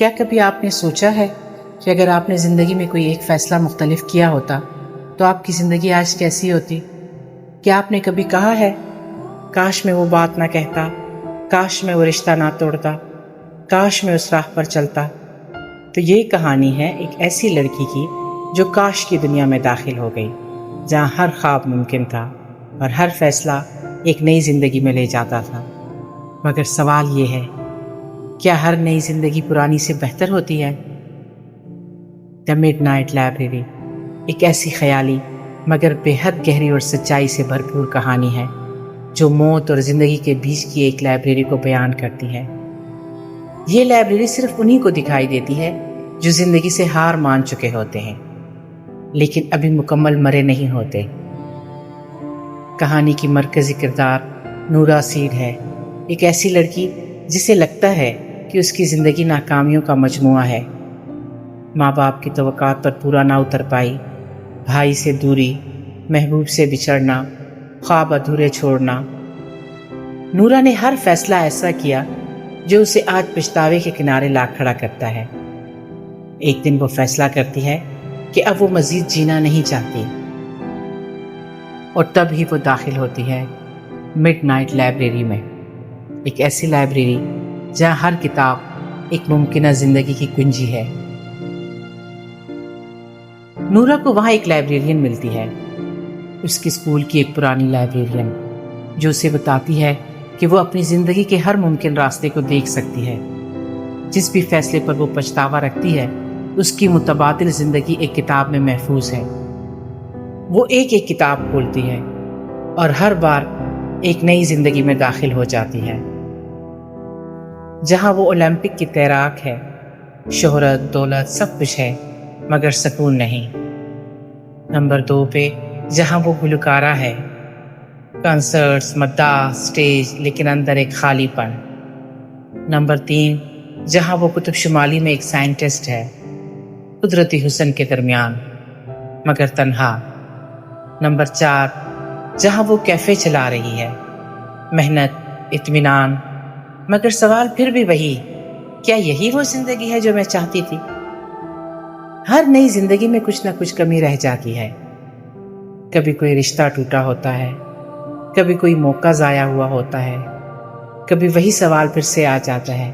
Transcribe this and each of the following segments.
کیا کبھی آپ نے سوچا ہے کہ اگر آپ نے زندگی میں کوئی ایک فیصلہ مختلف کیا ہوتا تو آپ کی زندگی آج کیسی ہوتی؟ کیا آپ نے کبھی کہا ہے کاش میں وہ بات نہ کہتا، کاش میں وہ رشتہ نہ توڑتا، کاش میں اس راہ پر چلتا؟ تو یہ کہانی ہے ایک ایسی لڑکی کی جو کاش کی دنیا میں داخل ہو گئی، جہاں ہر خواب ممکن تھا اور ہر فیصلہ ایک نئی زندگی میں لے جاتا تھا۔ مگر سوال یہ ہے، کیا ہر نئی زندگی پرانی سے بہتر ہوتی ہے؟ دی مڈ نائٹ لائبریری ایک ایسی خیالی مگر بے حد گہری اور سچائی سے بھرپور کہانی ہے جو موت اور زندگی کے بیچ کی ایک لائبریری کو بیان کرتی ہے۔ یہ لائبریری صرف انہی کو دکھائی دیتی ہے جو زندگی سے ہار مان چکے ہوتے ہیں لیکن ابھی مکمل مرے نہیں ہوتے۔ کہانی کی مرکزی کردار نورا سیڈ ہے، ایک ایسی لڑکی جسے لگتا ہے کہ اس کی زندگی ناکامیوں کا مجموعہ ہے۔ ماں باپ کی توقعات پر پورا نہ اتر پائی، بھائی سے دوری، محبوب سے بچھڑنا، خواب ادھورے چھوڑنا۔ نورا نے ہر فیصلہ ایسا کیا جو اسے آج پچھتاوے کے کنارے لا کھڑا کرتا ہے۔ ایک دن وہ فیصلہ کرتی ہے کہ اب وہ مزید جینا نہیں چاہتی، اور تب ہی وہ داخل ہوتی ہے مڈ نائٹ لائبریری میں، ایک ایسی لائبریری جہاں ہر کتاب ایک ممکنہ زندگی کی کنجی ہے۔ نورا کو وہاں ایک لائبریرین ملتی ہے، اس کی اسکول کی ایک پرانی لائبریرین جو اسے بتاتی ہے کہ وہ اپنی زندگی کے ہر ممکن راستے کو دیکھ سکتی ہے۔ جس بھی فیصلے پر وہ پچھتاوا رکھتی ہے اس کی متبادل زندگی ایک کتاب میں محفوظ ہے۔ وہ ایک ایک کتاب کھولتی ہے اور ہر بار ایک نئی زندگی میں داخل ہو جاتی ہے، جہاں وہ اولمپک کی تیراک ہے، شہرت، دولت، سب کچھ ہے مگر سکون نہیں۔ نمبر 2 پہ جہاں وہ گلوکارہ ہے، کنسرٹس، مداح، سٹیج، لیکن اندر ایک خالی پن۔ نمبر 3 جہاں وہ قطب شمالی میں ایک سائنٹسٹ ہے، قدرتی حسن کے درمیان مگر تنہا۔ نمبر 4 جہاں وہ کیفے چلا رہی ہے، محنت، اطمینان، مگر سوال پھر بھی وہی، کیا یہی وہ زندگی ہے جو میں چاہتی تھی؟ ہر نئی زندگی میں کچھ نہ کچھ کمی رہ جاتی ہے، کبھی کوئی رشتہ ٹوٹا ہوتا ہے، کبھی کوئی موقع ضائع ہوا ہوتا ہے، کبھی وہی سوال پھر سے آ جاتا ہے،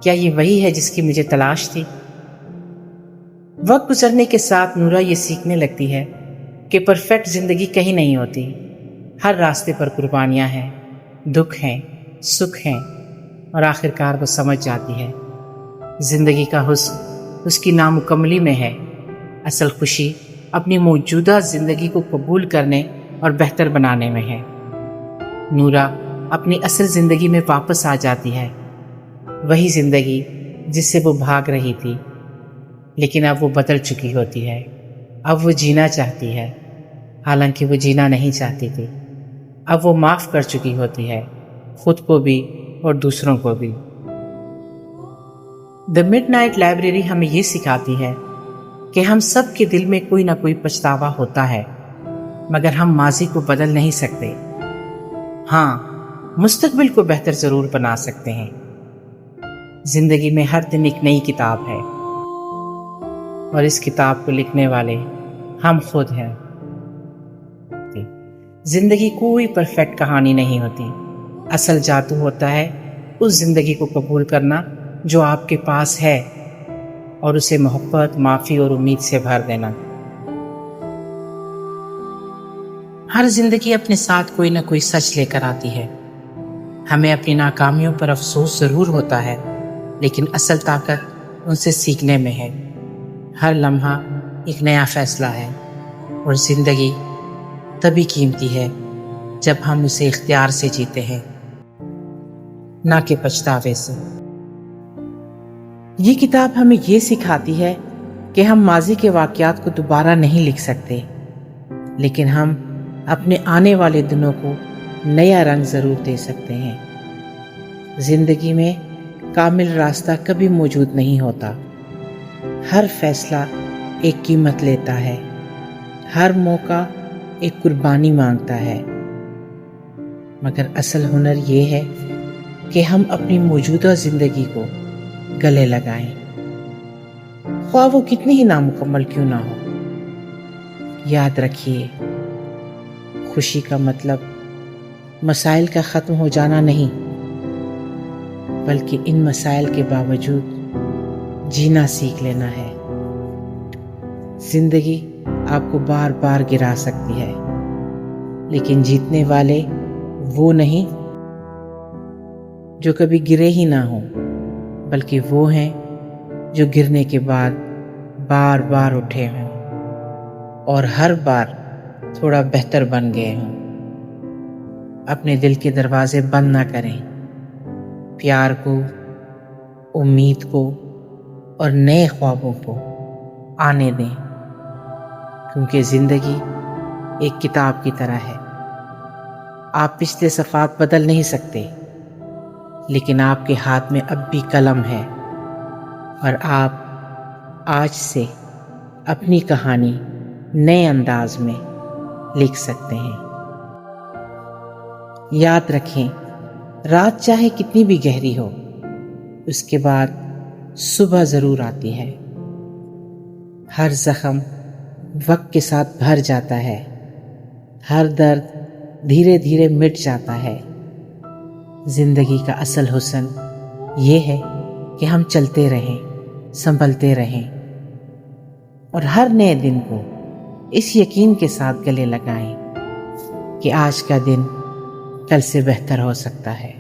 کیا یہ وہی ہے جس کی مجھے تلاش تھی؟ وقت گزرنے کے ساتھ نورا یہ سیکھنے لگتی ہے کہ پرفیکٹ زندگی کہیں نہیں ہوتی، ہر راستے پر قربانیاں ہیں، دکھ ہیں، سکھ ہیں، اور آخرکار وہ سمجھ جاتی ہے زندگی کا حسن اس کی نامکملی میں ہے، اصل خوشی اپنی موجودہ زندگی کو قبول کرنے اور بہتر بنانے میں ہے۔ نورا اپنی اصل زندگی میں واپس آ جاتی ہے، وہی زندگی جس سے وہ بھاگ رہی تھی، لیکن اب وہ بدل چکی ہوتی ہے۔ اب وہ جینا چاہتی ہے، حالانکہ وہ جینا نہیں چاہتی تھی۔ اب وہ معاف کر چکی ہوتی ہے، خود کو بھی اور دوسروں کو بھی۔ دی مڈ نائٹ لائبریری ہمیں یہ سکھاتی ہے کہ ہم سب کے دل میں کوئی نہ کوئی پچھتاوا ہوتا ہے، مگر ہم ماضی کو بدل نہیں سکتے۔ ہاں، مستقبل کو بہتر ضرور بنا سکتے ہیں۔ زندگی میں ہر دن ایک نئی کتاب ہے، اور اس کتاب کو لکھنے والے ہم خود ہیں۔ زندگی کوئی پرفیکٹ کہانی نہیں ہوتی، اصل جادو ہوتا ہے اس زندگی کو قبول کرنا جو آپ کے پاس ہے، اور اسے محبت، معافی اور امید سے بھر دینا۔ ہر زندگی اپنے ساتھ کوئی نہ کوئی سچ لے کر آتی ہے۔ ہمیں اپنی ناکامیوں پر افسوس ضرور ہوتا ہے، لیکن اصل طاقت ان سے سیکھنے میں ہے۔ ہر لمحہ ایک نیا فیصلہ ہے، اور زندگی تبھی قیمتی ہے جب ہم اسے اختیار سے جیتے ہیں، نہ کہ پچھتاوے سے۔ یہ کتاب ہمیں یہ سکھاتی ہے کہ ہم ماضی کے واقعات کو دوبارہ نہیں لکھ سکتے، لیکن ہم اپنے آنے والے دنوں کو نیا رنگ ضرور دے سکتے ہیں۔ زندگی میں کامل راستہ کبھی موجود نہیں ہوتا، ہر فیصلہ ایک قیمت لیتا ہے، ہر موقع ایک قربانی مانگتا ہے، مگر اصل ہنر یہ ہے کہ ہم اپنی موجودہ زندگی کو گلے لگائیں۔ خواہ وہ کتنی ہی نامکمل کیوں نہ ہو۔ یاد رکھیے، خوشی کا مطلب مسائل کا ختم ہو جانا نہیں، بلکہ ان مسائل کے باوجود جینا سیکھ لینا ہے۔ زندگی آپ کو بار بار گرا سکتی ہے، لیکن جیتنے والے وہ نہیں جو کبھی گرے ہی نہ ہوں، بلکہ وہ ہیں جو گرنے کے بعد بار بار اٹھے ہوں اور ہر بار تھوڑا بہتر بن گئے ہوں۔ اپنے دل کے دروازے بند نہ کریں، پیار کو، امید کو اور نئے خوابوں کو آنے دیں، کیونکہ زندگی ایک کتاب کی طرح ہے۔ آپ پچھلے صفحات بدل نہیں سکتے، لیکن آپ کے ہاتھ میں اب بھی قلم ہے، اور آپ آج سے اپنی کہانی نئے انداز میں لکھ سکتے ہیں۔ یاد رکھیں، رات چاہے کتنی بھی گہری ہو، اس کے بعد صبح ضرور آتی ہے۔ ہر زخم وقت کے ساتھ بھر جاتا ہے، ہر درد دھیرے دھیرے مٹ جاتا ہے۔ زندگی کا اصل حسن یہ ہے کہ ہم چلتے رہیں، سنبھلتے رہیں، اور ہر نئے دن کو اس یقین کے ساتھ گلے لگائیں کہ آج کا دن کل سے بہتر ہو سکتا ہے۔